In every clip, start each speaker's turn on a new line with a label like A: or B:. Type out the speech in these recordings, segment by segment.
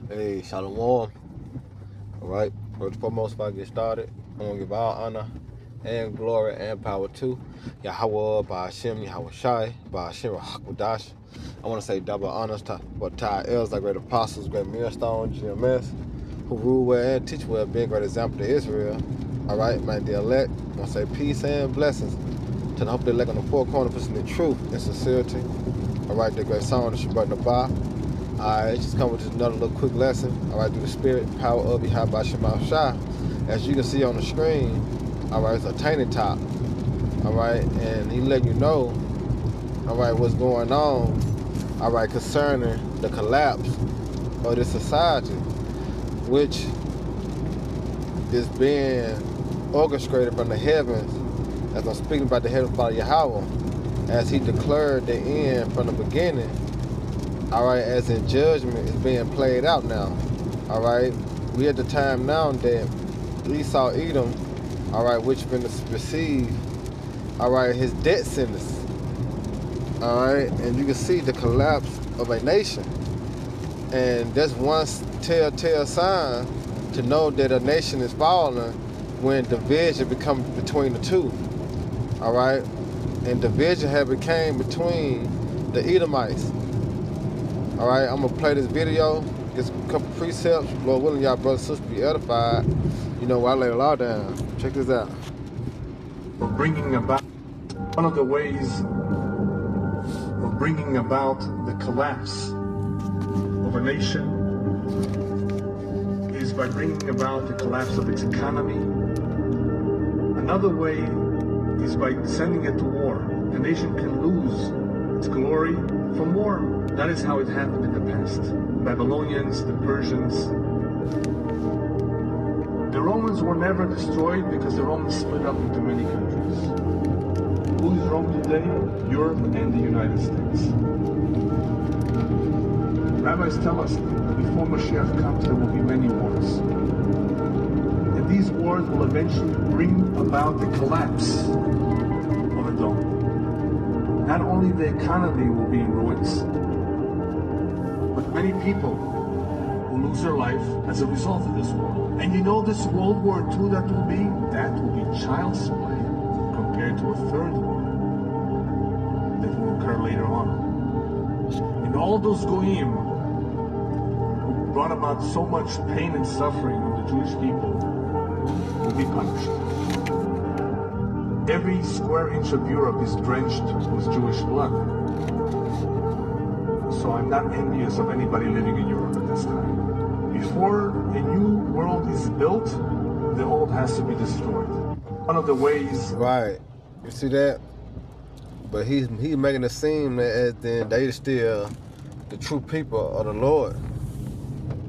A: Hey, Shalom. All right. First and foremost, if I get started, I want to give all honor and glory and power to Yahweh, Ba'ashem, Yahweh Shai, Ba'ashem, Hakwadash. I want to say double honors to what Ty Els, like great apostles, great millstone, GMS, who rule well and teach well, being a great example to Israel. All right, man, the elect. I want to say peace and blessings to the hope they elect on the four corners, pushing the truth and sincerity. All right, the great song, the Shabbat Nabah. Alright, just come with just another little quick lesson. Alright, through the spirit, power of Yahweh Shema Shai. As you can see on the screen, alright, it's a tiny top. Alright, and he letting you know, alright, what's going on, alright, concerning the collapse of this society, which is being orchestrated from the heavens, as I'm speaking about the heavenly Father Yahweh, as he declared the end from the beginning. Alright, as in judgment is being played out now. Alright, we at the time now that Esau Edom, alright, which been to receive, alright, his debt sentence. Alright, and you can see the collapse of a nation. And that's one telltale sign to know that a nation is falling when division becomes between the two. Alright, and division had became between the Edomites. All right, I'm gonna play this video, get a couple precepts. Lord willing, y'all brothers and sisters be edified. You know, while I lay the law down. Check this out.
B: For bringing about, one of the ways of bringing about the collapse of a nation is by bringing about the collapse of its economy. Another way is by sending it to war. A nation can lose its glory from war. That is how it happened in the past. The Babylonians, the Persians. The Romans were never destroyed because the Romans split up into many countries. Who is Rome today? Europe and the United States. Rabbis tell us that before Mashiach comes, there will be many wars. And these wars will eventually bring about the collapse of Edom. Not only the economy will be in ruins, but many people will lose their life as a result of this war. And you know this World War II that will be child's play compared to a third war that will occur later on. And all those goyim who brought about so much pain and suffering on the Jewish people will be punished. Every square inch of Europe is drenched with Jewish blood. So I'm not envious of anybody living in Europe at this time. Before a new world is built, the old has to be destroyed. One of the ways...
A: Right. You see that? But he's making it seem that they still the true people of the Lord.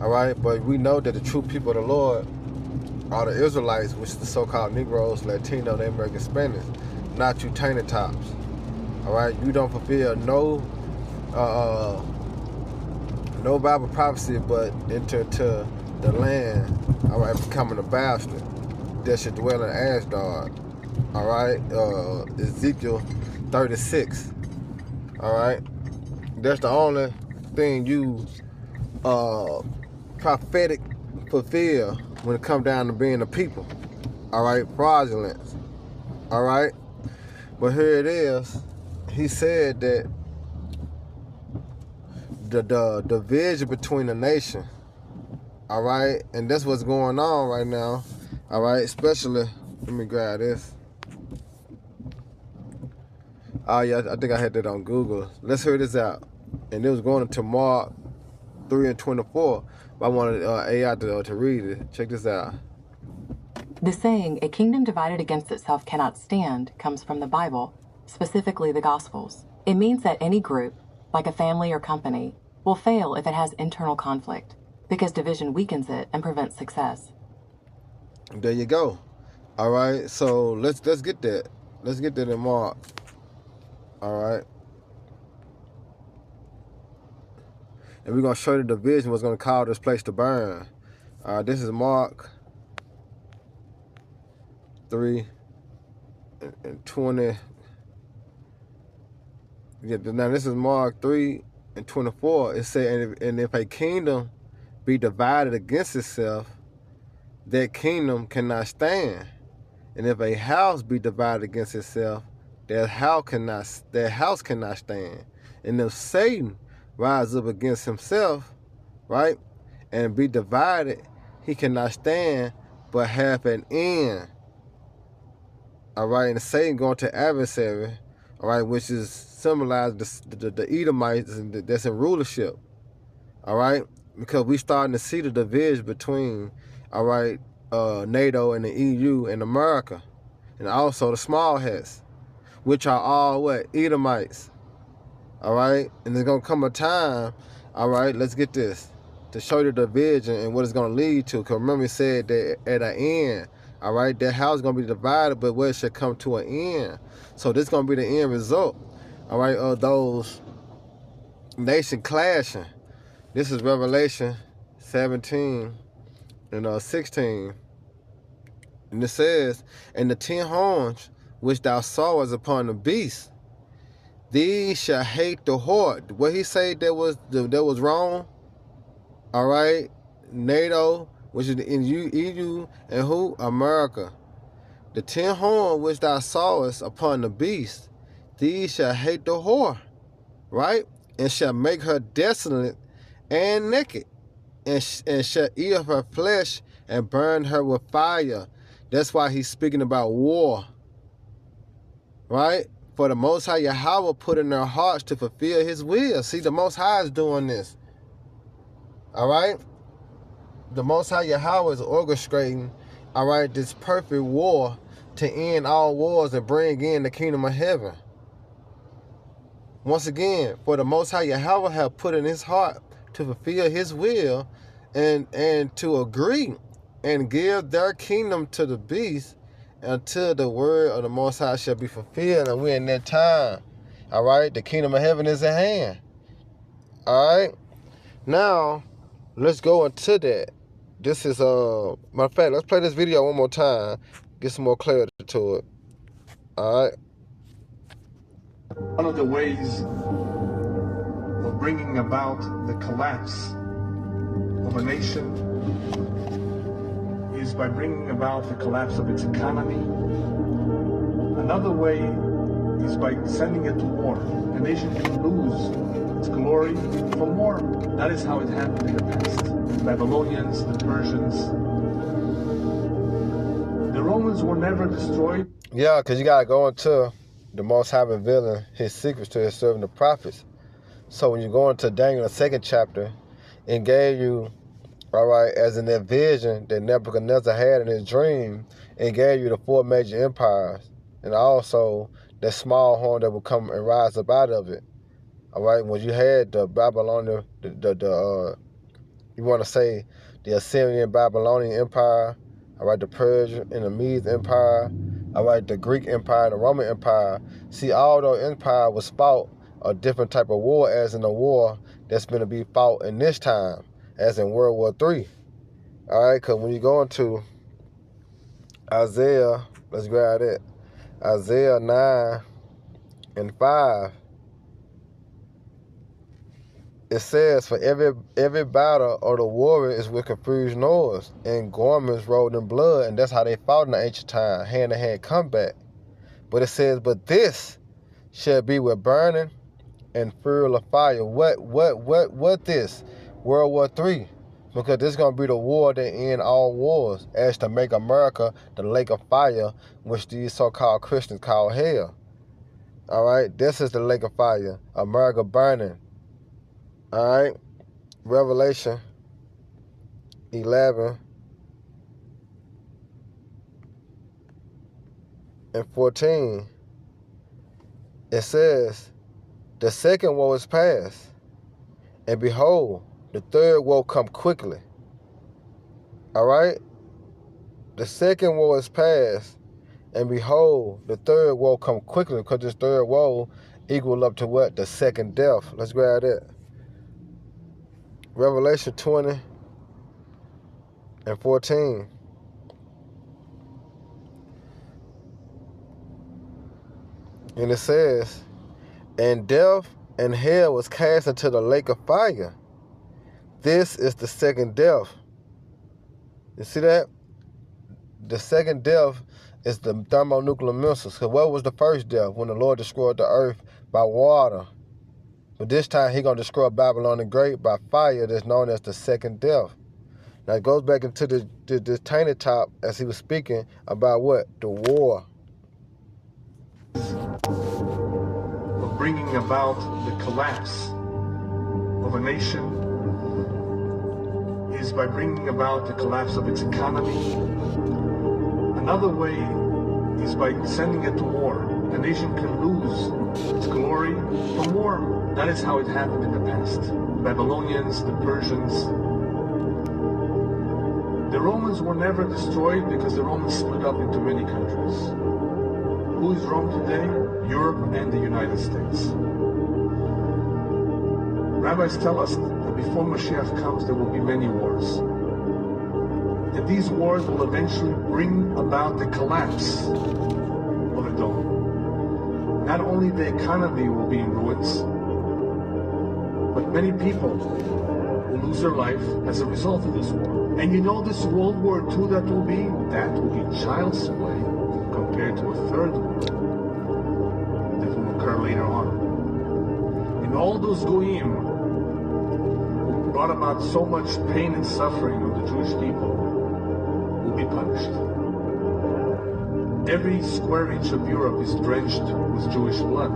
A: Alright? But we know that the true people of the Lord are the Israelites, which is the so-called Negroes, Latino, and American Spanish, not you tainted tops. Alright? You don't fulfill no Bible prophecy, but enter to the land, all right, becoming a bastard that should dwell in Ashdod, all right, Ezekiel 36, all right. That's the only thing you prophetic fulfill when it comes down to being a people, all right, fraudulence, all right. But here it is. He said that the division between the nation, all right, and that's what's going on right now, all right, especially, let me grab this. Oh yeah, I think I had that on Google. Let's hear this out. And it was going into Mark 3:24, but I wanted AI to read it. Check this out.
C: The saying, "A kingdom divided against itself cannot stand," comes from the Bible, specifically the Gospels. It means that any group, like a family or company, will fail if it has internal conflict, because division weakens it and prevents success.
A: There you go. All right, so let's get that. Let's get that in Mark. All right. And we're going to show you the division what's going to cause this place to burn. This is Mark 3:20. Yeah, now this is Mark 3 and 24, it said, and if a kingdom be divided against itself, that kingdom cannot stand. And if a house be divided against itself, that house cannot stand. And if Satan rise up against himself, right, and be divided, he cannot stand, but have an end. All right, and Satan going to adversary, all right, which is symbolized the Edomites that's in rulership. All right, because we starting to see the division between, all right, NATO and the EU and America, and also the small hats, which are all what? Edomites. All right, and there's gonna come a time, all right, let's get this, to show you the division and what it's gonna lead to. Because remember, he said that at the end, all right, that house is gonna be divided, but where it should come to an end. So this is gonna be the end result, all right, of those nations clashing. This is Revelation 17 and 16. And it says, and the 10 horns which thou sawest upon the beast, these shall hate the whore. What he said that was wrong, all right, NATO, which is in EU, and who? America. The 10 horns which thou sawest upon the beast, these shall hate the whore, right, and shall make her desolate and naked, and shall eat of her flesh and burn her with fire. That's why he's speaking about war, right? For the Most High Yahweh put in their hearts to fulfill his will. See, the Most High is doing this, all right? The Most High Yahweh is orchestrating, all right, this perfect war to end all wars and bring in the kingdom of heaven. Once again, for the Most High Yahweh have put in his heart to fulfill his will and to agree and give their kingdom to the beast until the word of the Most High shall be fulfilled. And we're in that time. All right? The kingdom of heaven is at hand. All right? Now, let's go into that. This is, matter of fact, let's play this video one more time. Get some more clarity to it. All right?
B: One of the ways of bringing about the collapse of a nation is by bringing about the collapse of its economy. Another way is by sending it to war. A nation can lose its glory from war. That is how it happened in the past. The Babylonians, the Persians. The Romans were never destroyed.
A: Yeah, because you got to go into the Most High revealing his secrets to his servant, the prophets. So when you go into Daniel, the 2nd chapter, it gave you, all right, as in that vision that Nebuchadnezzar had in his dream, it gave you the 4 major empires, and also that small horn that would come and rise up out of it. All right, when you had the Babylonian, you want to say the Assyrian Babylonian Empire, all right, the Persian and the Mede Empire, all right, the Greek Empire, the Roman Empire. See, all those empires was fought a different type of war, as in a war that's going to be fought in this time, as in World War III. All right, because when you go into Isaiah, let's grab it, Isaiah 9 and 5, it says, for every battle of the warrior is with confused noise and garments rolled in blood. And that's how they fought in the ancient time, hand-to-hand combat. But it says, but this shall be with burning and fury of fire. What this? World War III. Because this is going to be the war that end all wars, as to make America the lake of fire, which these so-called Christians call hell. All right, this is the lake of fire, America burning. All right, Revelation 11 and 14. It says, the second woe is past, and behold, the third woe come quickly. All right, the second woe is past, and behold, the third woe come quickly, because this third woe equal up to what? The second death. Let's grab that. Revelation 20 and 14. And it says, and death and hell was cast into the lake of fire. This is the second death. You see that? The second death is the thermonuclear missiles. Because what was the first death? When the Lord destroyed the earth by water. But this time He's going to destroy Babylon the Great by fire that's known as the second death. Now it goes back into the tiny top as he was speaking about what? The war.
B: Of bringing about the collapse of a nation is by bringing about the collapse of its economy. Another way is by sending it to war. A nation can lose its glory from war. That is how it happened in the past. The Babylonians, the Persians. The Romans were never destroyed because the Romans split up into many countries. Who is Rome today? Europe and the United States. Rabbis tell us that before Mashiach comes, there will be many wars. And these wars will eventually bring about the collapse of the dome. Not only the economy will be in ruins, but many people will lose their life as a result of this war. And you know this World War II that will be child's play compared to a third war that will occur later on. And all those goyim who brought about so much pain and suffering of the Jewish people will be punished. Every square inch of Europe is drenched with Jewish blood.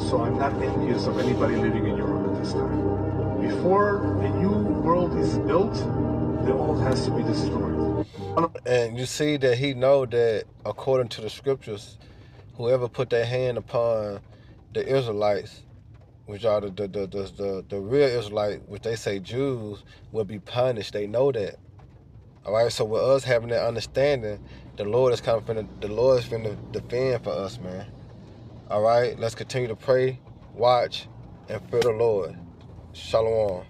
B: So I'm not envious of anybody living in Europe at this time. Before a new world is built, the old has to be destroyed.
A: And you see that he know that according to the scriptures, whoever put their hand upon the Israelites, which are the real Israelites, which they say Jews, will be punished. They know that. All right. So with us having that understanding, the Lord is finna defend for us, man. All right. Let's continue to pray, watch, and fear the Lord. Shalom.